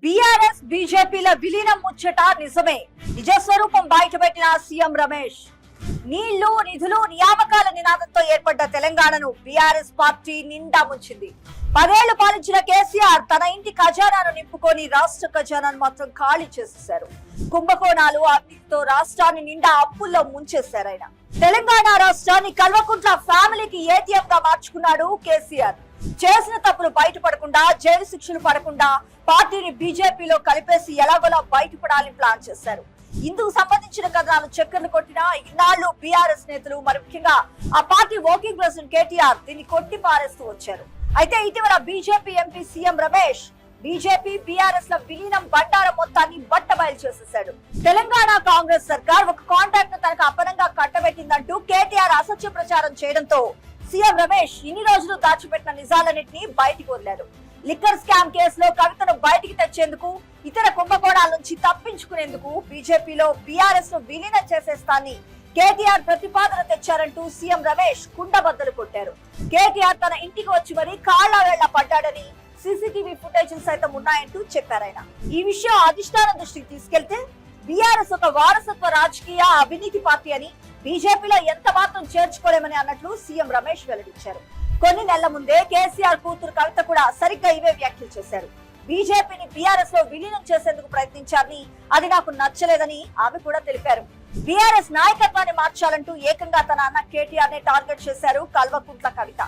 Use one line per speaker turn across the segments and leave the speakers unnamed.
BRS బీజేపీల విలీనం ముచ్చట నిజమే. నిజస్వరూపం బయటపెట్టిన సీఎం రమేష్. నీళ్లు నిధులు నియామకాల నినాదంతో ఏర్పడ్డ తెలంగాణను బీఆర్ఎస్ పార్టీ నిండా ముంచింది. 10 ఏళ్లు పాలించిన కేసీఆర్ తన ఇంటి ఖజానాను నింపుకొని రాష్ట్ర ఖజానాను మాత్రం ఖాళీ చేసేశారు. కుంభకోణాలు అవినీతితో రాష్ట్రాన్ని నిండా అప్పుల్లో ముంచేశారు. ఆయన తెలంగాణ రాష్ట్రాన్ని కల్వకుంట్ల ఫ్యామిలీకి ఏటీఎం గా మార్చుకున్నాడు కేసీఆర్. చేసిన తప్పులు బయటపడకుండా, జైలు శిక్షలు పడకుండా పార్టీని బీజేపీలో కలిపేసి ఎలాగోలా బయటపడాలని ప్లాన్ చేశారు. ఇందుకు సంబంధించిన కథనాలు చక్కర్లు కొట్టినా ఇన్నాళ్లు బీఆర్ఎస్ నేతలు, మరి ముఖ్యంగా ఆ పార్టీ వర్కింగ్ ప్రెసిడెంట్ కేటీఆర్ దీన్ని కొట్టి పారేస్తూ వచ్చారు. అయితే ఇటీవల BJP MP CM Ramesh BJP BRS ల విలీనం బండారం మొత్తాన్ని బట్టబయలు చేసేశాడు. తెలంగాణ కాంగ్రెస్ సర్కార్ ఒక కాంట్రాక్ట్ తనకు అపనంగా కట్టబెట్టిందంటూ కేటీఆర్ అసత్య ప్రచారం చేయడంతో సీఎం రమేష్ ఇన్ని రోజులు దాచిపెట్టిన నిజాలన్నింటినీ బయటికి వదిలారు. లిక్కర్ స్కామ్ కేసులో కవితను బయటికి తెచ్చేందుకు, ఇతర కుంభకోణాల నుంచి తప్పించుకునేందుకు బీజేపీలో బీఆర్ఎస్ ను విలీనం చేసేస్తానని కేటీఆర్ ప్రతిపాదన తెచ్చారంటూ సీఎం రమేష్ కుండబద్దలు కొట్టారు. కేటీఆర్ తన ఇంటికి వచ్చి మరీ కాళ్ల వేళ్ల పడ్డాడని, సీసీటీవీ ఫుటేజ్ సైతం ఉన్నాయంటూ చెప్పారాయన. ఈ విషయం అధిష్టానం దృష్టికి తీసుకెళ్తే బీఆర్ఎస్ ఒక వారసత్వ రాజకీయ అవినీతి పార్టీ అని, బీజేపీలో ఎంత మాత్రం చేర్చుకోలేమని అన్నట్లు సీఎం రమేష్ వెల్లడించారు. కొన్ని నెలల ముందే కేసీఆర్ కూతురు కవిత కూడా సరిగ్గా ఇవే వ్యాఖ్యలు చేశారు. బీజేపీని బీఆర్ఎస్ లో విలీనం చేసేందుకు ప్రయత్నించారని, అది నాకు నచ్చలేదని ఆమె కూడా తెలిపారు. బీఆర్ఎస్ నాయకత్వాన్ని మార్చాలంటూ ఏకంగా తన అన్న కేటీఆర్ ని టార్గెట్ చేశారు కల్వకుంట్ల కవిత.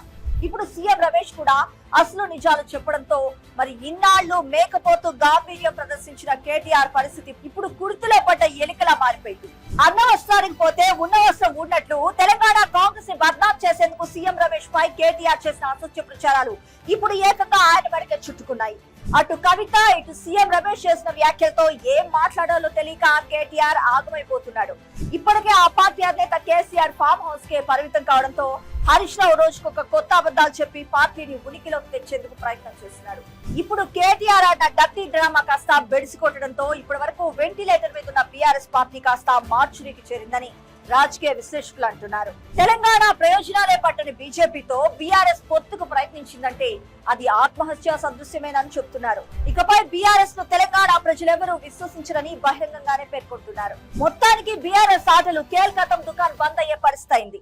ఇప్పుడు సీఎం రమేష్ కూడా అసలు నిజాలు చెప్పడంతో మరి ఇన్నాళ్లు మేకపోతూ గాంభీర్యం ప్రదర్శించిన కేటీఆర్ పరిస్థితి ఇప్పుడు కుర్తులో పడ్డ ఎలికలా మారిపోయింది. అన్న వస్త్రానికి పోతే ఉన్న వస్త్రం ఉన్నట్లు తెలంగాణ కాంగ్రెస్ ని బద్నాం చేసేందుకు సీఎం రమేష్ పై కేటీఆర్ చేసిన అసత్య ప్రచారాలు ఇప్పుడు ఏకంగా ఆయన వెనక చుట్టుకున్నాయి. అటు కవిత, ఇటు సీఎం రమేష్ చేసిన వ్యాఖ్యలతో ఏం మాట్లాడాలో తెలియక కేటీఆర్ ఆగమైపోతున్నాడు. ఇప్పటికే ఆ పార్టీ అధినేత కేసీఆర్ ఫామ్ హౌస్ కే పరిమితం కావడంతో హరీష్ రావు రోజుకు ఒక కొత్త అబద్ధాలు చెప్పి పార్టీని ఉనికిలోకి తెచ్చేందుకు ప్రయత్నం చేస్తున్నారు. ఇప్పుడు కేటీఆర్ ఆట డర్టీ డ్రామా కాస్త బెడిసి కొట్టడంతో ఇప్పటి వరకు వెంటిలేటర్ మీద ఉన్న బీఆర్ఎస్ పార్టీ కాస్త మార్చురీకి చేరిందని రాజకీయ విశ్లేషకులు అంటున్నారు. తెలంగాణ ప్రయోజనాలే పట్టని బీజేపీతో బీఆర్ఎస్ పొత్తుకు ప్రయత్నించిందంటే అది ఆత్మహత్య సదృశ్యమేనని చెప్తున్నారు. ఇకపై బీఆర్ఎస్ ను తెలంగాణ ప్రజలెవరూ విశ్వసించరని బహిరంగంగానే పేర్కొంటున్నారు. మొత్తానికి బీఆర్ఎస్ ఆటలు కేల్కతం దుకాన్ బంద్ అయ్యే పరిస్థితి అయింది.